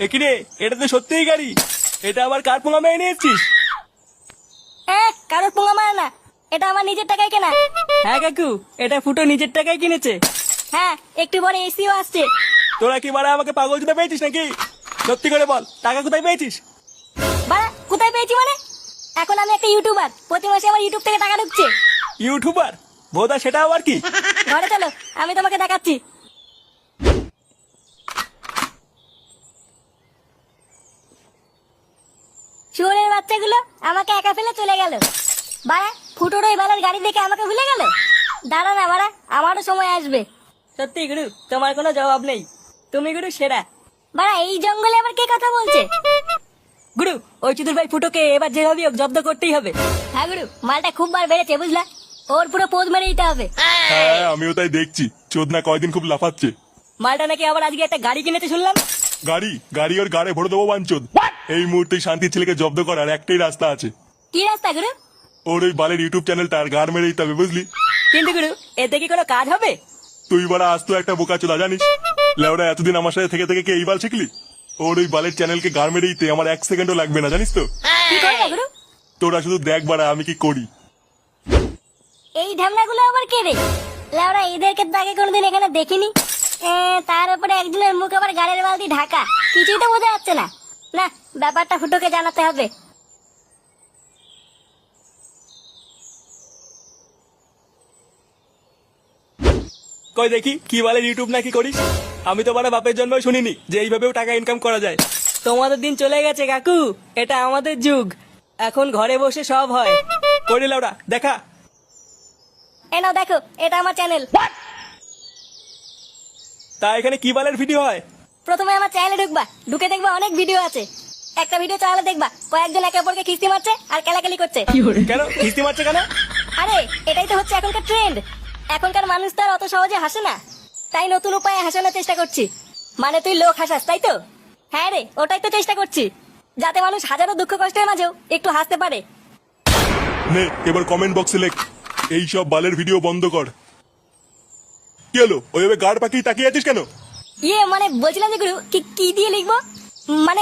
একিরে, এটা তো সত্যিই গাড়ি। এটা আবার কার পোঙা মেয়ে নিয়ে এসছিস? কারোর পোঙা মারা না, এটা আমার নিজের টাকায় কেনা। হ্যাঁ কাকু, এটা ফুটো নিজের টাকায় কিনেছে। হ্যাঁ, একটু পরে এসিও আসছে। তোরা কি বাড়া আমাকে পাগল দিতে পেয়েছিস নাকি? সত্যি করে বল, টাকা কোথায় পেয়েছিস? বাড়া, কোথায় পেয়েছি মানে? এখন আমি একটা ইউটিউবার, প্রতি মাসে আমার ইউটিউব থেকে টাকা ঢুকছে। ইউটিউবার? বোধা সেটা আবার কি? ঘরে চলো, আমি তোমাকে দেখাচ্ছি। শুয়োরের বাচ্চাগুলো আমাকে একা ফেলে চলে গেল। বাড়া, ফুটোর ওই বেলার গাড়ি দেখে আমাকে ভুলে গেল। দাঁড়া না বাড়া, আমারও সময় আসবে। সত্যি গুরু, তোমার কোনো জবাব নেই। তুমি গুরু সেরা। বাড়া, এই জঙ্গলে আবার কে কথা বলছে? গুরু, ওই চুদুর ভাই ফুটোকে এবার যেভাবে হোক জব্দ করতেই হবে। হ্যাঁ গুরু, মালটা খুব বার বেড়েছে বুঝলা, ওর পুরো পোজ মেরে দিতে হবে। হ্যাঁ, আমিও তাই দেখছি। চোদনা কয়দিন খুব লাফাচ্ছে। মালটা নাকি আবার আজকে একটা গাড়ি কিনেছে শুনলাম। গাড়ি ওর গাড়ে ভরে দেবো বাঞ্চোদ। এই মুহূর্তে শান্তির ছেলেকে জব্দ করার একটাই রাস্তা আছে। কি রাস্তা গুরু? ওর ওই বালের ইউটিউব চ্যানেলটা আর গাড় মেরে দিতে হবে, বুঝলি? কিন্তু গুরু, এতে কি কোনো কাজ হবে? তুই বাড়া আজ তো একটা বোকা চোদা জানিস। লেওরা এতদিন আমার সাথে থেকে থেকে কি এই বাল শিখলি? ওর ওই বালের চ্যানেলকে গাড় মেরে দিতে আমার 1 সেকেন্ডও লাগবে না, জানিস তো? কি করবে গুরু? তোরা শুধু দেখ বাড়া আমি কি করি। এই ঢামনাগুলো আবার কে রে? লাউরা, এদেরকে তো আগে কোনোদিন এখানে দেখিনি। তার উপরে একজনের মুখ আবার গাড়ির বালতি ঢাকা, কিছুই তো বোঝা যাচ্ছে না। না, ব্যাপারটা ফুটোকে জানাতে হবে। কই দেখি কি বালের ইউটিউব নাকি করিস? আমি তো বাড়া বাপের জন্মই শুনিনি যে এইভাবেও টাকা ইনকাম করা যায়। তোমাদের দিন চলে গেছে কাকু, এটা আমাদের যুগ। এখন ঘরে বসে সব হয়। করি লাউরা, দেখা। এই নাও দেখো, এটা আমার চ্যানেল। তা এখানে কি বালের ভিডিও হয়? প্রথমে আমার চ্যানেলে ঢুকবা, ঢুকে দেখবা অনেক ভিডিও আছে। একটা ভিডিও চালালে দেখবা কয়েকজন একে অপরকে খিস্তি মারছে আর কেলাকেলি করছে। কেন কিস্তি মারছে কেন? আরে, এটাই তো হচ্ছে এখনকার ট্রেন্ড। এখনকার মানুষ তো আর অত সহজে হাসে না, তাই নতুন উপায়ে হাসানোর চেষ্টা করছি। মানে তুই লোক হাসাস, তাই তো? হ্যাঁ রে, ওটাই তো চেষ্টা করছি, যাতে মানুষ হাজারো দুঃখ কষ্টের মাঝেও একটু হাসতে পারে। নে এবার কমেন্ট বক্সে লেখ, এই সব বালের ভিডিও বন্ধ কর। কি হলো, ওইভাবে গাড় পাকিয়ে তাকিয়ে আছিস কেন? মানে বলছিলাম যে গুরু, কি কি দিয়ে লিখবো? মানে